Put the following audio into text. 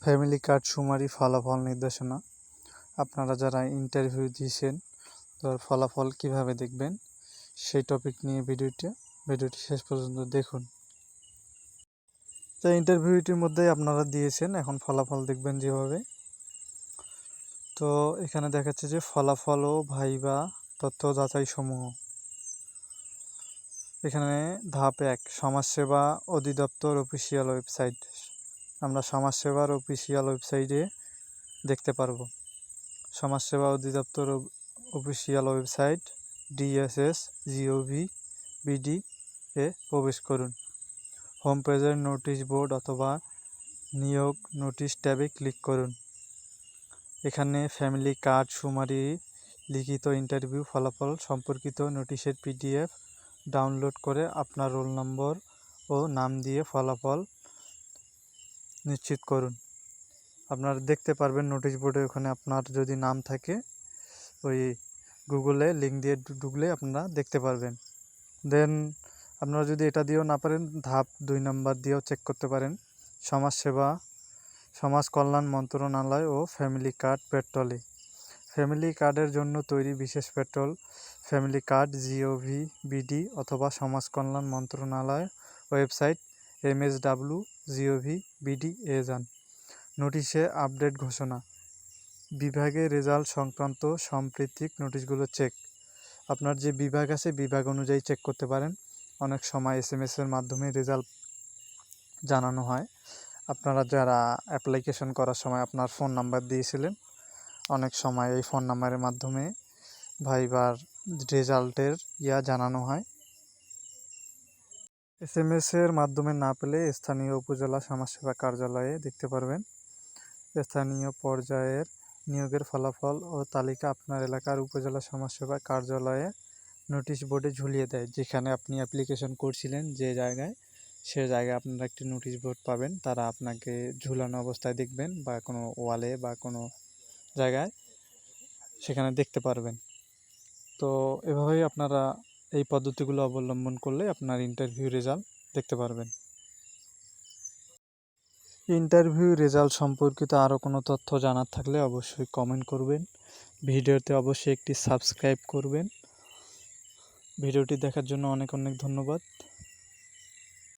Family card সুমারি ফলাফল নির্দেশনা। আপনারা যারা ইন্টারভিউ দিয়েছেন তার ফলাফল কিভাবে দেখবেন সেই টপিক নিয়ে ভিডিওটি শেষ পর্যন্ত দেখুন। তো ইন্টারভিউটির মধ্যে আপনারা দিয়েছেন, এখন ফলাফল দেখবেন যেভাবে। তো এখানে দেখাচ্ছে যে ফলাফল ও ভাইবা তথ্য যাচাই সমূহ। এখানে ধাপ 1, সমাজসেবা অধিদপ্তর অফিসিয়াল ওয়েবসাইট। আমরা সমাজসেবার অফিসিয়াল ওয়েবসাইটে দেখতে পারবো। সমাজসেবা অধিদপ্তর অফিসিয়াল ওয়েবসাইট DSS.gov.bd এ প্রবেশ করুন। হোম পেজের নোটিশ বোর্ড অথবা নিয়োগ নোটিশ ট্যাবে ক্লিক করুন। এখানে ফ্যামিলি কার্ড সুমারি লিখিত ইন্টারভিউ ফলাফল সম্পর্কিত নোটিশের PDF ডাউনলোড করে আপনার রোল নম্বর ও নাম দিয়ে ফলাফল নিশ্চিত করুন। আপনারা দেখতে পারবেন নোটিশ বোর্ডে, ওখানে আপনার যদি নাম থাকে ওই গুগলে লিঙ্ক দিয়ে ঢুকলে আপনারা দেখতে পারবেন। দেন আপনারা যদি এটা দিয়েও না পারেন, ধাপ 2 নাম্বার দিয়েও চেক করতে পারেন। সমাজ কল্যাণ মন্ত্রণালয় ও ফ্যামিলি কার্ড পেট্রোলে। ফ্যামিলি কার্ডের জন্য তৈরি বিশেষ পেট্রোল ফ্যামিলি কার্ড GOV.bd অথবা সমাজ কল্যাণ মন্ত্রণালয় ওয়েবসাইট MSW.gov.bd এ যান। নোটিশে আপডেট ঘোষণা। বিভাগে রেজাল্ট সংক্রান্ত সাম্প্রতিক নোটিশগুলো চেক। আপনার যে বিভাগ আছে বিভাগ অনুযায়ী চেক করতে পারেন। অনেক সময় SMS-এর মাধ্যমে রেজাল্ট জানানো হয়। আপনারা যারা অ্যাপ্লিকেশন করার সময় আপনার ফোন নাম্বার দিয়েছিলেন, অনেক সময় এই ফোন নাম্বারের মাধ্যমে ভাইবার রেজাল্টের জানানো হয়। SMS-এর মাধ্যমে না পেলে স্থানীয় উপজেলা সমাজসেবা কার্যালয়ে দেখতে পারবেন। স্থানীয় পর্যায়ের নিয়োগের ফলাফল ও তালিকা আপনার এলাকার উপজেলা সমাজসেবা কার্যালয়ে নোটিশ বোর্ডে ঝুলিয়ে দেয়। যেখানে আপনি অ্যাপ্লিকেশন করছিলেন যে জায়গায়, সে জায়গায় আপনারা একটি নোটিশ বোর্ড পাবেন। তারা আপনাকে ঝুলানো অবস্থায় দেখবেন বা কোনো ওয়ালে বা কোনো জায়গায় সেখানে দেখতে পারবেন। তো এভাবেই আপনারা এই পদ্ধতিগুলো অবলম্বন করলে আপনার ইন্টারভিউ রেজাল্ট দেখতে পারবেন। ইন্টারভিউ রেজাল্ট সম্পর্কিত আরও কোনো তথ্য জানার থাকলে অবশ্যই কমেন্ট করবেন। ভিডিওতে অবশ্যই একটি সাবস্ক্রাইব করবেন। ভিডিওটি দেখার জন্য অনেক ধন্যবাদ।